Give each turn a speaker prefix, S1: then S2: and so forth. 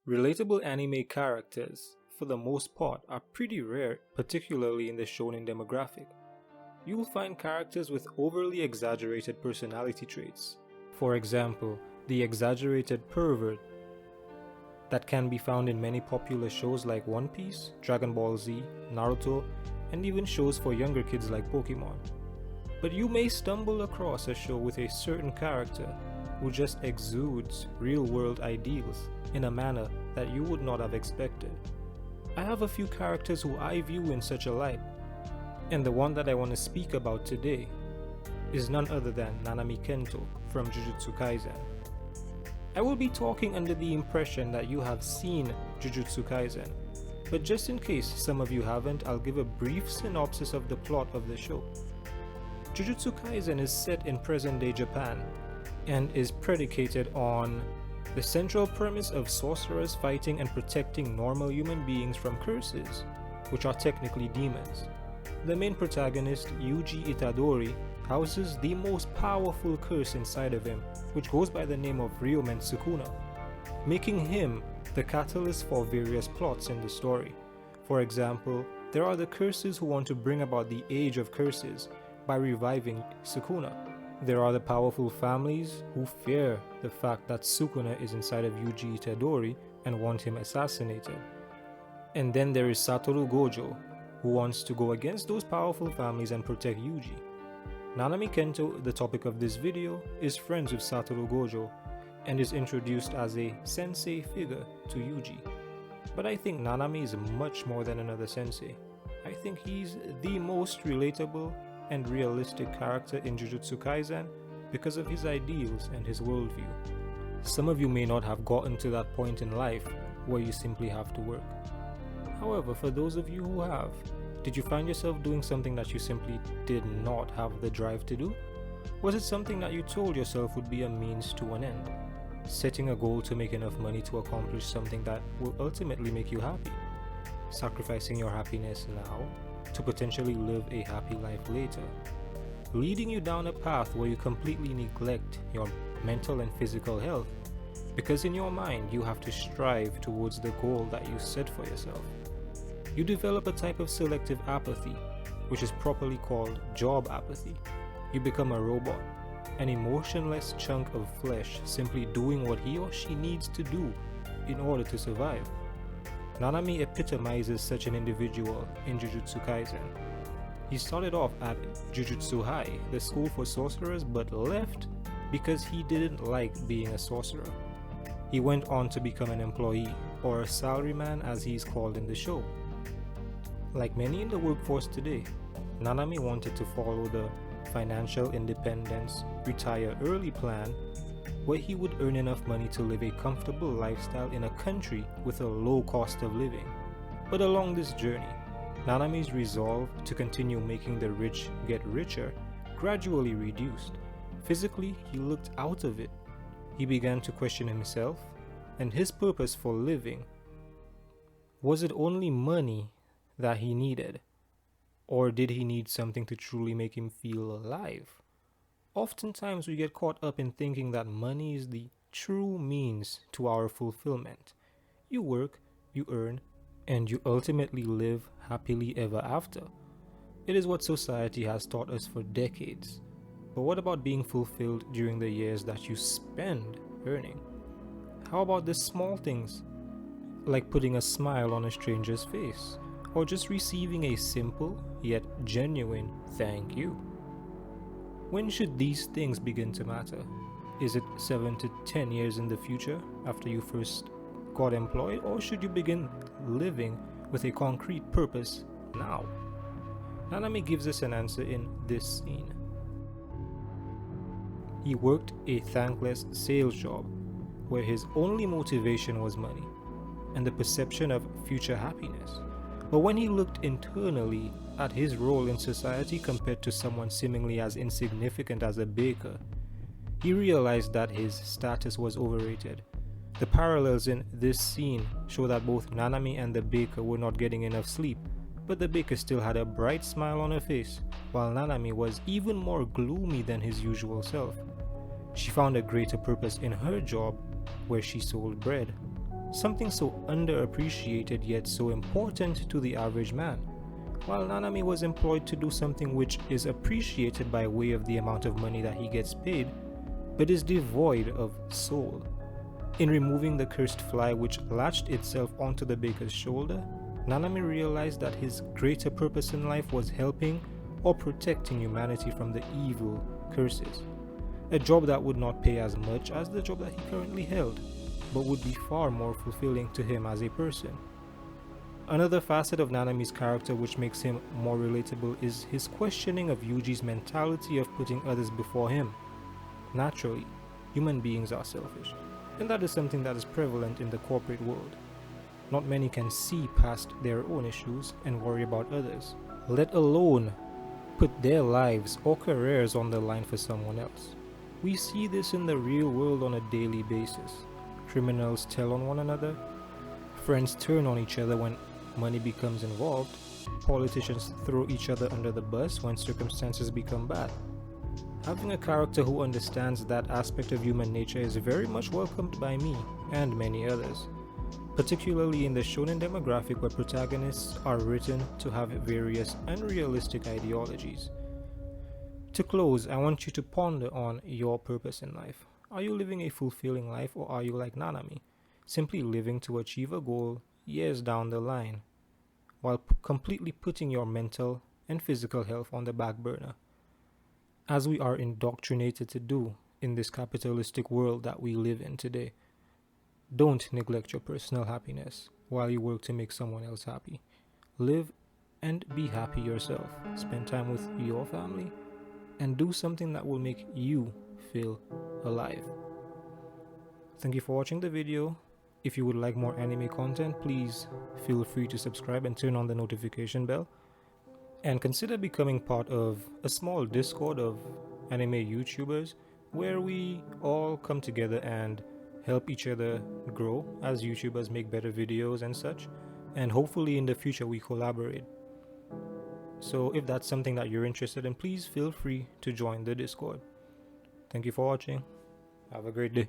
S1: Relatable anime characters, for the most part, are pretty rare, particularly in the shonen demographic. You will find characters with overly exaggerated personality traits. For example, the exaggerated pervert that can be found in many popular shows like One Piece, Dragon Ball Z, Naruto, and even shows for younger kids like Pokemon. But you may stumble across a show with a certain character who just exudes real-world ideals in a manner that you would not have expected. I have a few characters who I view in such a light, and the one that I want to speak about today is none other than Nanami Kento from Jujutsu Kaisen. I will be talking under the impression that you have seen Jujutsu Kaisen, but just in case some of you haven't, I'll give a brief synopsis of the plot of the show. Jujutsu Kaisen is set in present-day Japan and is predicated on the central premise of sorcerers fighting and protecting normal human beings from curses, which are technically demons. The main protagonist, Yuji Itadori, houses the most powerful curse inside of him, which goes by the name of Ryomen Sukuna, making him the catalyst for various plots in the story. For example, there are the curses who want to bring about the Age of Curses by reviving Sukuna. There are the powerful families who fear the fact that Sukuna is inside of Yuji Itadori and want him assassinated. And then there is Satoru Gojo, who wants to go against those powerful families and protect Yuji. Nanami Kento, the topic of this video, is friends with Satoru Gojo and is introduced as a sensei figure to Yuji. But I think Nanami is much more than another sensei. I think he's the most relatable and realistic character in Jujutsu Kaisen because of his ideals and his worldview. Some of you may not have gotten to that point in life where you simply have to work. However, for those of you who have, did you find yourself doing something that you simply did not have the drive to do? Was it something that you told yourself would be a means to an end? Setting a goal to make enough money to accomplish something that will ultimately make you happy? Sacrificing your happiness now to potentially live a happy life later? Leading you down a path where you completely neglect your mental and physical health because in your mind you have to strive towards the goal that you set for yourself. You develop a type of selective apathy, which is properly called job apathy. You become a robot, an emotionless chunk of flesh simply doing what he or she needs to do in order to survive. Nanami epitomizes such an individual in Jujutsu Kaisen. He started off at Jujutsu High, the school for sorcerers, but left because he didn't like being a sorcerer. He went on to become an employee, or a salaryman as he is called in the show. Like many in the workforce today, Nanami wanted to follow the financial independence, retire early plan, where he would earn enough money to live a comfortable lifestyle in a country with a low cost of living. But along this journey, Nanami's resolve to continue making the rich get richer gradually reduced. Physically, he looked out of it. He began to question himself and his purpose for living. Was it only money that he needed? Or did he need something to truly make him feel alive? Oftentimes we get caught up in thinking that money is the true means to our fulfillment. You work, you earn, and you ultimately live happily ever after. It is what society has taught us for decades. But what about being fulfilled during the years that you spend earning? How about the small things, like putting a smile on a stranger's face, or just receiving a simple yet genuine thank you? When should these things begin to matter? Is it 7 to 10 years in the future after you first got employed, or should you begin living with a concrete purpose now? Nanami gives us an answer in this scene. He worked a thankless sales job where his only motivation was money and the perception of future happiness. But when he looked internally at his role in society compared to someone seemingly as insignificant as a baker, he realized that his status was overrated. The parallels in this scene show that both Nanami and the baker were not getting enough sleep, but the baker still had a bright smile on her face, while Nanami was even more gloomy than his usual self. She found a greater purpose in her job, where she sold bread. something so underappreciated yet so important to the average man, while Nanami was employed to do something which is appreciated by way of the amount of money that he gets paid, but is devoid of soul. In removing the cursed fly which latched itself onto the baker's shoulder, Nanami realized that his greater purpose in life was helping or protecting humanity from the evil curses. A job that would not pay as much as the job that he currently held, but would be far more fulfilling to him as a person. Another facet of Nanami's character which makes him more relatable is his questioning of Yuji's mentality of putting others before him. Naturally, human beings are selfish, and that is something that is prevalent in the corporate world. Not many can see past their own issues and worry about others, let alone put their lives or careers on the line for someone else. We see this in the real world on a daily basis. Criminals tell on one another, friends turn on each other when money becomes involved, politicians throw each other under the bus when circumstances become bad. Having a character who understands that aspect of human nature is very much welcomed by me and many others, particularly in the shonen demographic where protagonists are written to have various unrealistic ideologies. To close, I want you to ponder on your purpose in life. Are you living a fulfilling life, or are you like Nanami, simply living to achieve a goal years down the line, while completely putting your mental and physical health on the back burner, as we are indoctrinated to do in this capitalistic world that we live in today? Don't neglect your personal happiness while you work to make someone else happy. Live and be happy yourself. Spend time with your family and do something that will make you feel alive. Thank you for watching the video. If you would like more anime content, please feel free to subscribe and turn on the notification bell. And consider becoming part of a small Discord of anime YouTubers where we all come together and help each other grow as YouTubers, make better videos and such. And hopefully in the future we collaborate. So if that's something that you're interested in, please feel free to join the Discord. Thank you for watching. Have a great day.